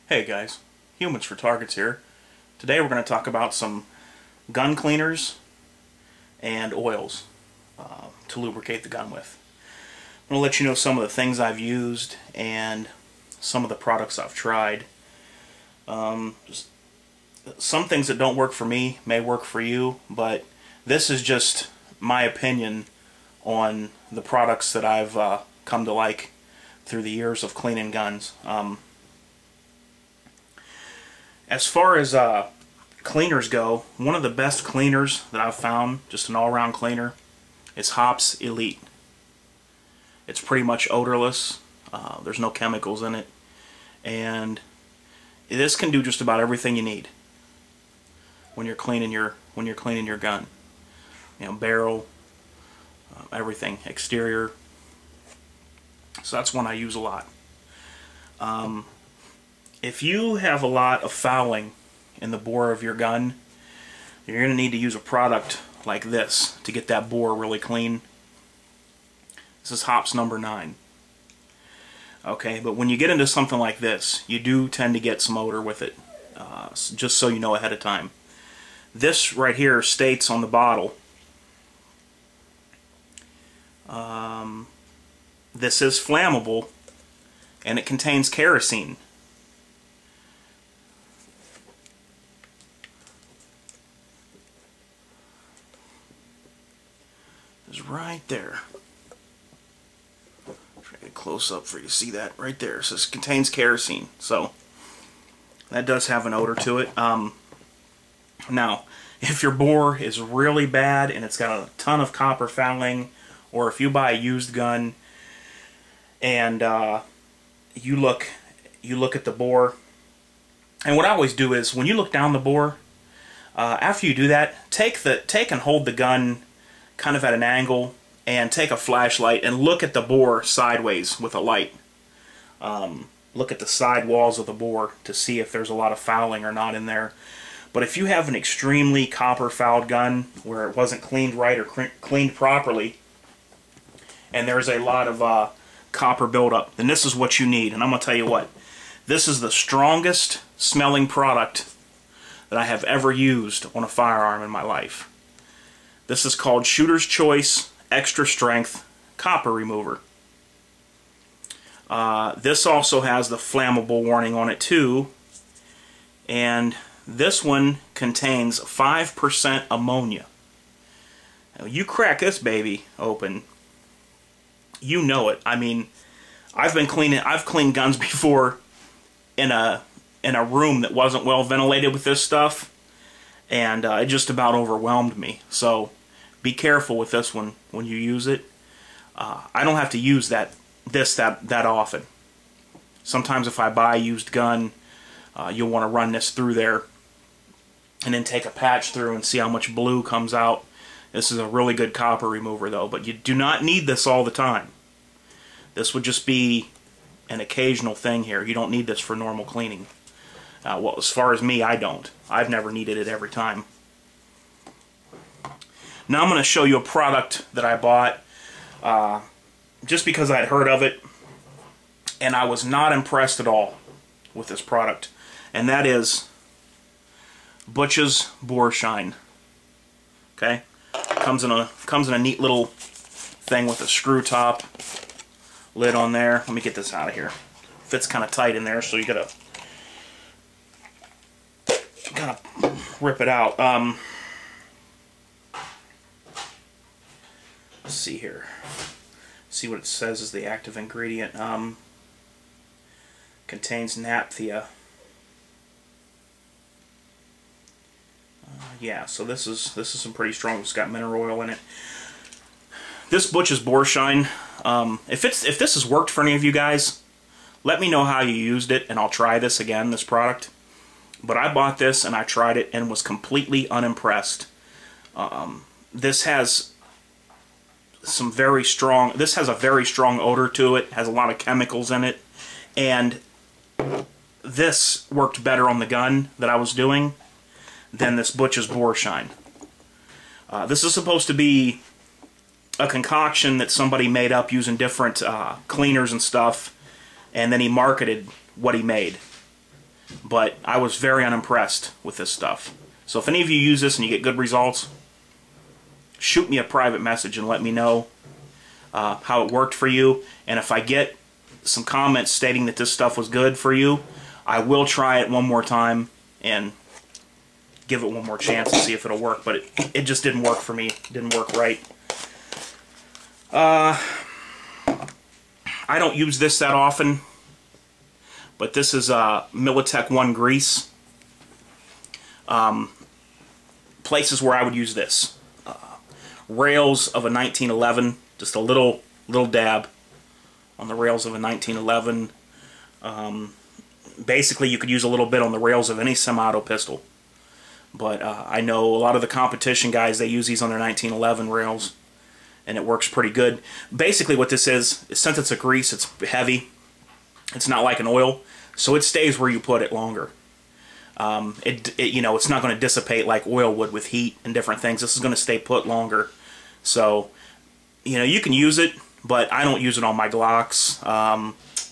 Hey guys, Humans for Targets here. Today we're going to talk about some gun cleaners and oils to lubricate the gun with. I'm going to let you know some of the things I've used and some of the products I've tried. Some things that don't work for me may work for you, but this is just my opinion on the products that I've come to like through the years of cleaning guns. As far as cleaners go, one of the best cleaners that I've found, just an all-around cleaner, is Hops Elite. It's pretty much odorless. There's no chemicals in it, and this can do just about everything you need when you're cleaning your gun. You know, barrel, everything, exterior. So that's one I use a lot. If you have a lot of fouling in the bore of your gun, you're going to need to use a product like this to get that bore really clean. This is Hops number 9. Okay, but when you get into something like this, you do tend to get some odor with it, just so you know ahead of time. This right here states on the bottle, this is flammable and it contains kerosene. It's right there. Try to get close up for you to see that right there. So this contains kerosene, so that does have an odor to it. Now, if your bore is really bad and it's got a ton of copper fouling, or if you buy a used gun and you look at the bore, and what I always do is when you look down the bore, after you do that, take and hold the gun kind of at an angle and take a flashlight and look at the bore sideways with a light. Look at the side walls of the bore to see if there's a lot of fouling or not in there. But if you have an extremely copper fouled gun where it wasn't cleaned right or cleaned properly, and there's a lot of copper buildup, then this is what you need. And I'm going to tell you what, this is the strongest smelling product that I have ever used on a firearm in my life. This is called Shooter's Choice Extra Strength Copper Remover. This also has the flammable warning on it too, and this one contains 5% ammonia. Now, you crack this baby open, you know it. I mean, I've cleaned guns before in a room that wasn't well ventilated with this stuff, and it just about overwhelmed me. So be careful with this one when you use it. I don't have to use that often. Sometimes if I buy a used gun, you'll want to run this through there and then take a patch through and see how much blue comes out. This is a really good copper remover though, but you do not need this all the time. This would just be an occasional thing here. You don't need this for normal cleaning. Well, as far as me, I don't. I've never needed it every time. Now I'm going to show you a product that I bought just because I'd heard of it, and I was not impressed at all with this product, and that is Butchs Boar Shine. Okay, comes in a neat little thing with a screw top lid on there. Let me get this out of here. Fits kind of tight in there, so you gotta kind of rip it out. Let's see here. See what it says is the active ingredient. Contains naphtha. Yeah, so this is some pretty strong. It's got mineral oil in it. This Butchs Boar Shine. If this has worked for any of you guys, let me know how you used it, and I'll try this again. This product. But I bought this and I tried it and was completely unimpressed. This has some very strong. This has a very strong odor to it. Has a lot of chemicals in it, and this worked better on the gun that I was doing than this Butchs Boar Shine. This is supposed to be a concoction that somebody made up using different cleaners and stuff, and then he marketed what he made. but I was very unimpressed with this stuff. So if any of you use this and you get good results, shoot me a private message and let me know how it worked for you. And if I get some comments stating that this stuff was good for you, I will try it one more time and give it one more chance and see if it'll work. But it just didn't work for me. It didn't work right. I don't use this that often, but this is Militech 1 grease. Places where I would use this. Rails of a 1911, just a little dab on the rails of a 1911. Basically, you could use a little bit on the rails of any semi-auto pistol. But I know a lot of the competition guys, they use these on their 1911 rails, and it works pretty good. Basically, what this is since it's a grease, it's heavy. It's not like an oil, so it stays where you put it longer. You know, it's not going to dissipate like oil would with heat and different things. This is going to stay put longer. So, you know, you can use it, but I don't use it on my Glocks.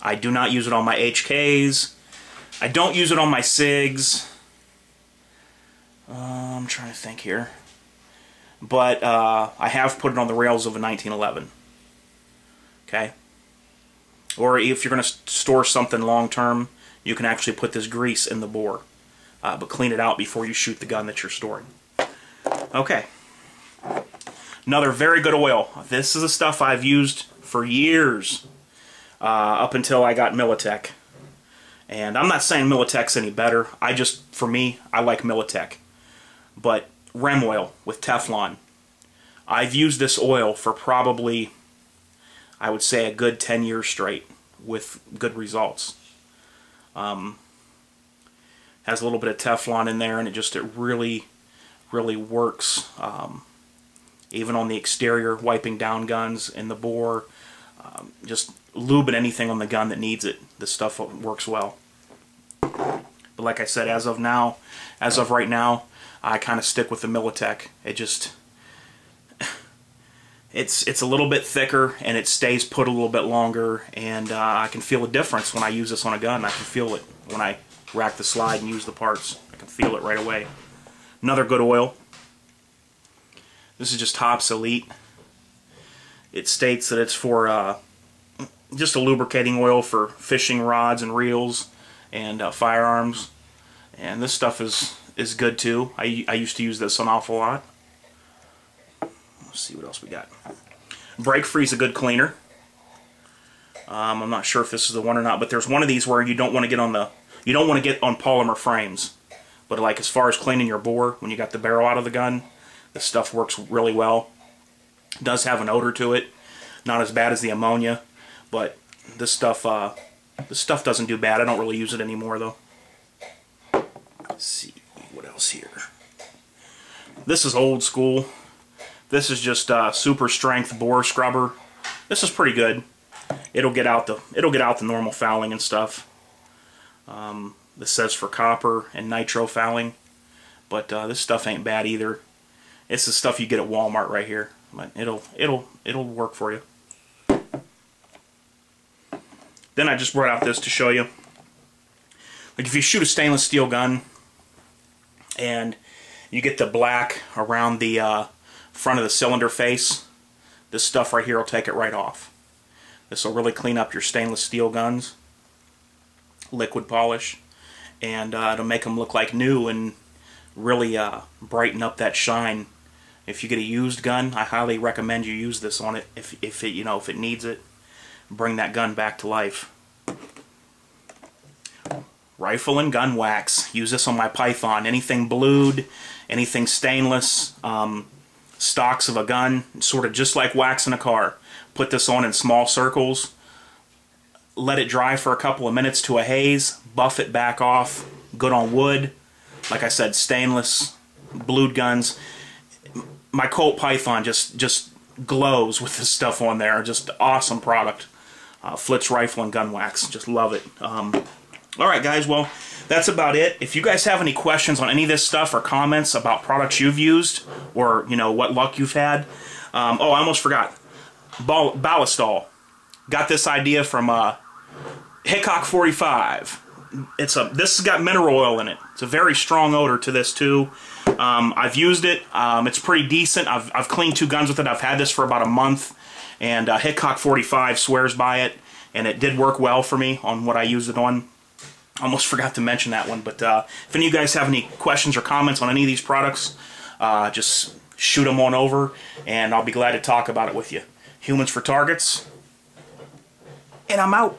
I do not use it on my HKs. I don't use it on my SIGs. I'm trying to think here. But I have put it on the rails of a 1911. Okay? Or if you're going to store something long term, you can actually put this grease in the bore. But clean it out before you shoot the gun that you're storing. Okay. Another very good oil. This is the stuff I've used for years. Up until I got Militech. And I'm not saying Militech's any better. For me, I like Militech. But Rem oil with Teflon. I've used this oil for probably, I would say, a good 10 years straight with good results. Has a little bit of Teflon in there, and it really works. Even on the exterior, wiping down guns in the bore, just lubing anything on the gun that needs it. This stuff works well. But like I said, as of right now, I kind of stick with the Militech. It's a little bit thicker, and it stays put a little bit longer, and I can feel a difference when I use this on a gun. I can feel it when I rack the slide and use the parts. I can feel it right away. Another good oil. This is just Hops Elite. It states that it's for just a lubricating oil for fishing rods and reels and firearms. And this stuff is good too. I used to use this an awful lot. Let's see what else we got. Brake Free's a good cleaner. I'm not sure if this is the one or not, but there's one of these where you don't want to get on polymer frames. But like as far as cleaning your bore when you got the barrel out of the gun, this stuff works really well. It does have an odor to it, not as bad as the ammonia, but this stuff doesn't do bad. I don't really use it anymore though. Let's see what else here. This is old school. This is just super strength bore scrubber. This is pretty good. It'll get out the normal fouling and stuff. This says for copper and nitro fouling, but this stuff ain't bad either. It's the stuff you get at Walmart right here, but it'll work for you. Then I just brought out this to show you. Like if you shoot a stainless steel gun and you get the black around the front of the cylinder face, this stuff right here will take it right off. This will really clean up your stainless steel guns. Liquid polish, and it'll make them look like new and really brighten up that shine. If you get a used gun, I highly recommend you use this on it if it needs it. Bring that gun back to life. Rifle and gun wax. Use this on my Python. Anything blued, anything stainless, stocks of a gun, sort of just like wax in a car. Put this on in small circles. Let it dry for a couple of minutes to a haze. Buff it back off. Good on wood. Like I said, stainless, blued guns. My Colt Python just glows with this stuff on there. Just awesome product. Flitz rifle and gun wax. Just love it. Alright guys, well, that's about it. If you guys have any questions on any of this stuff or comments about products you've used or, what luck you've had. Oh, I almost forgot. Ballistol. Got this idea from Hickok 45. this has got mineral oil in it. It's a very strong odor to this too. I've used it. It's pretty decent. I've cleaned 2 guns with it. I've had this for about a month, and Hickok 45 swears by it, and it did work well for me on what I used it on. Almost forgot to mention that one, but if any of you guys have any questions or comments on any of these products, just shoot them on over, and I'll be glad to talk about it with you. Humans for Targets, and I'm out.